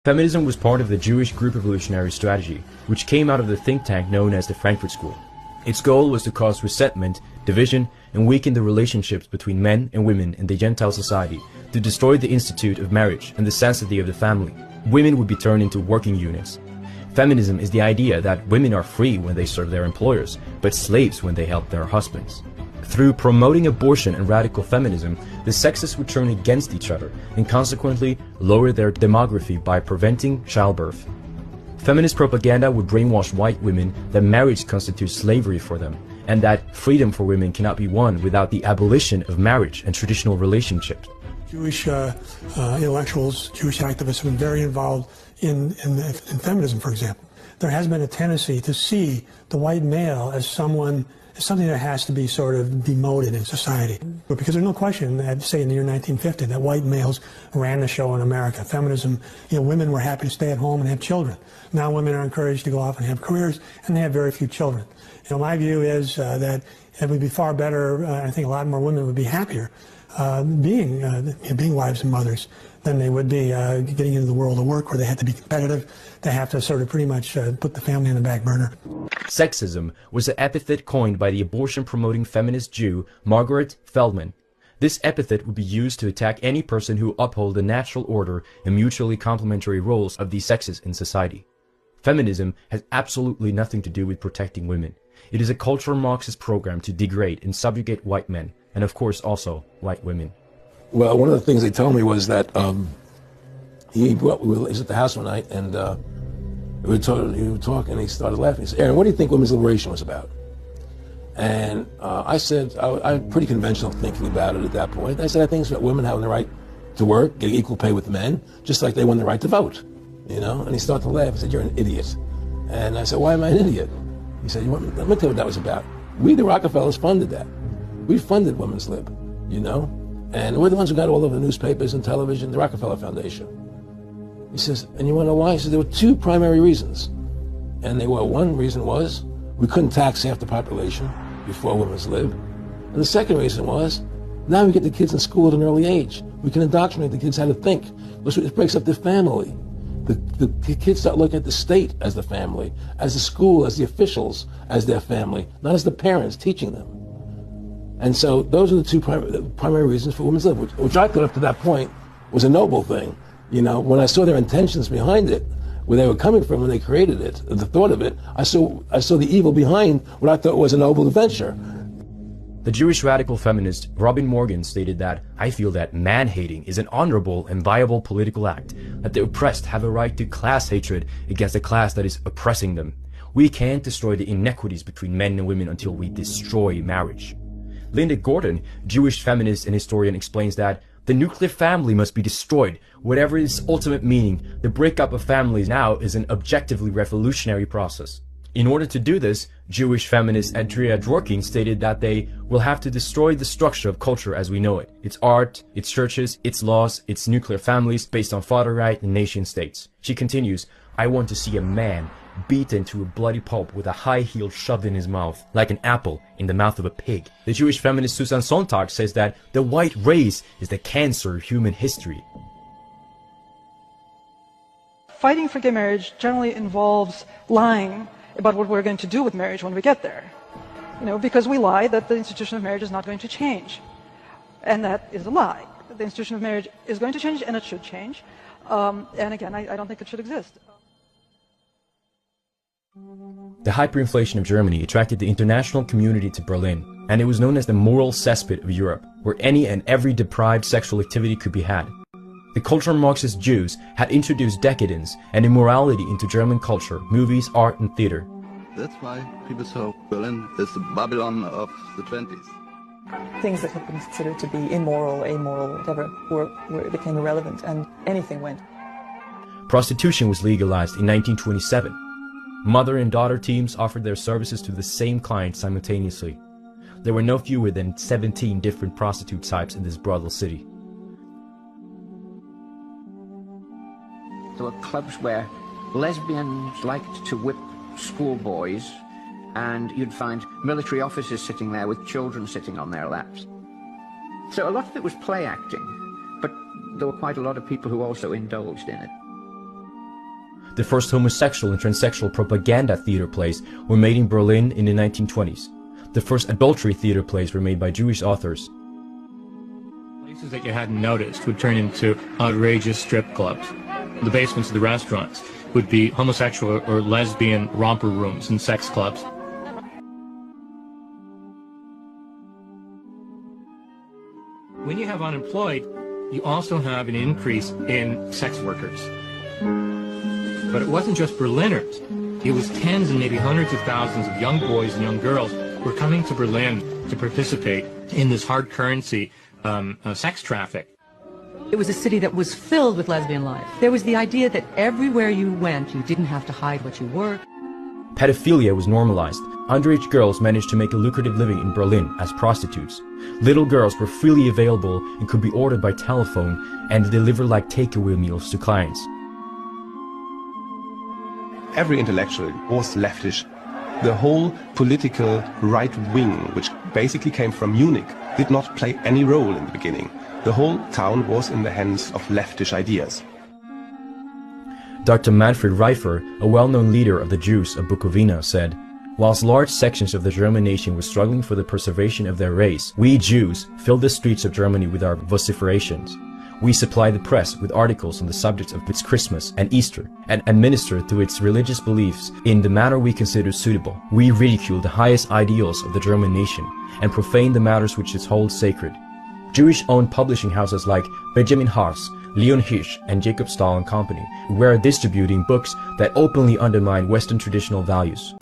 Feminism was part of the Jewish group evolutionary strategy, which came out of the think tank known as the Frankfurt School. Its goal was to cause resentment, division, and weaken the relationships between men and women in the Gentile society, to destroy the institute of marriage and the sanctity of the family. Women would be turned into working units. Feminism is the idea that women are free when they serve their employers, but slaves when they help their husbands. Through promoting abortion and radical feminism, the sexes would turn against each other and consequently lower their demography by preventing childbirth. Feminist propaganda would brainwash white women that marriage constitutes slavery for them, and that freedom for women cannot be won without the abolition of marriage and traditional relationships. Jewish intellectuals, Jewish activists have been very involved in feminism, for example. There has been a tendency to see the white male as something that has to be sort of demoted in society. Because there's no question that, say, in the year 1950, that white males ran the show in America. Feminism, women were happy to stay at home and have children. Now women are encouraged to go off and have careers, and they have very few children. My view is that it would be far better, I think a lot more women would be happier being wives and mothers than they would be getting into the world of work where they had to be competitive. They have to sort of pretty much put the family on the back burner. Sexism was an epithet coined by the abortion-promoting feminist Jew Margaret Feldman. This epithet would be used to attack any person who uphold the natural order and mutually complementary roles of these sexes in society. Feminism has absolutely nothing to do with protecting women. It is a cultural Marxist program to degrade and subjugate white men, and of course also white women. Well, one of the things they told me was that he was at the house one night, and we were talking, and he started laughing. He said, "Aaron, what do you think women's liberation was about?" And I said, I'm pretty conventional thinking about it at that point. I said, I think it's about women having the right to work, get equal pay with men, just like they won the right to vote, And he started to laugh. He said, "You're an idiot." And I said, "Why am I an idiot?" He said, "Let me tell you what that was about. We, the Rockefellers, funded that. We funded Women's Lib, And we're the ones who got all over the newspapers and television, the Rockefeller Foundation." He says, "And you want to know why?" He said, "There were two primary reasons. And one reason was we couldn't tax half the population before Women's Lib. And the second reason was, now we get the kids in school at an early age. We can indoctrinate the kids how to think. It breaks up their family. The kids start looking at the state as the family, as the school, as the officials, as their family, not as the parents teaching them." And so those are the two primary reasons for Women's Lib, which I thought up to that point was a noble thing. When I saw their intentions behind it, where they were coming from when they created it, the thought of it, I saw the evil behind what I thought was a noble venture. The Jewish radical feminist Robin Morgan stated that, "I feel that man-hating is an honorable and viable political act, that the oppressed have a right to class hatred against the class that is oppressing them. We can't destroy the inequities between men and women until we destroy marriage." Linda Gordon, Jewish feminist and historian, explains that the nuclear family must be destroyed. Whatever its ultimate meaning, the breakup of families now is an objectively revolutionary process. In order to do this, Jewish feminist Andrea Dworkin stated that they will have to destroy the structure of culture as we know it, its art, its churches, its laws, its nuclear families based on father right and nation states. She continues, "I want to see a man beaten to a bloody pulp with a high heel shoved in his mouth, like an apple in the mouth of a pig." The Jewish feminist Susan Sontag says that the white race is the cancer of human history. Fighting for gay marriage generally involves lying about what we're going to do with marriage when we get there. Because we lie that the institution of marriage is not going to change. And that is a lie. The institution of marriage is going to change, and it should change. And again, I don't think it should exist. The hyperinflation of Germany attracted the international community to Berlin, and it was known as the moral cesspit of Europe, where any and every deprived sexual activity could be had. The cultural Marxist Jews had introduced decadence and immorality into German culture, movies, art, and theater. That's why people say Berlin is the Babylon of the 20s. Things that had been considered to be immoral, amoral, whatever, became irrelevant, and anything went. Prostitution was legalized in 1927. Mother and daughter teams offered their services to the same client simultaneously. There were no fewer than 17 different prostitute types in this brothel city. There were clubs where lesbians liked to whip schoolboys, and you'd find military officers sitting there with children sitting on their laps. So a lot of it was play acting, but there were quite a lot of people who also indulged in it. The first homosexual and transsexual propaganda theater plays were made in Berlin in the 1920s. The first adultery theater plays were made by Jewish authors. Places that you hadn't noticed would turn into outrageous strip clubs. The basements of the restaurants would be homosexual or lesbian romper rooms and sex clubs. When you have unemployed, you also have an increase in sex workers. But it wasn't just Berliners. It was tens and maybe hundreds of thousands of young boys and young girls who were coming to Berlin to participate in this hard currency sex traffic. It was a city that was filled with lesbian life. There was the idea that everywhere you went, you didn't have to hide what you were. Pedophilia was normalized. Underage girls managed to make a lucrative living in Berlin as prostitutes. Little girls were freely available and could be ordered by telephone and deliver like takeaway meals to clients. Every intellectual was leftish. The whole political right wing, which basically came from Munich, did not play any role in the beginning. The whole town was in the hands of leftish ideas. Dr. Manfred Reifer, a well-known leader of the Jews of Bukovina, said, "Whilst large sections of the German nation were struggling for the preservation of their race, we Jews filled the streets of Germany with our vociferations. We supplied the press with articles on the subjects of its Christmas and Easter, and administered to its religious beliefs in the manner we considered suitable. We ridiculed the highest ideals of the German nation, and profaned the matters which it holds sacred." Jewish-owned publishing houses like Benjamin Harfst, Leon Hirsch, and Jacob Stahl and Company were distributing books that openly undermined Western traditional values.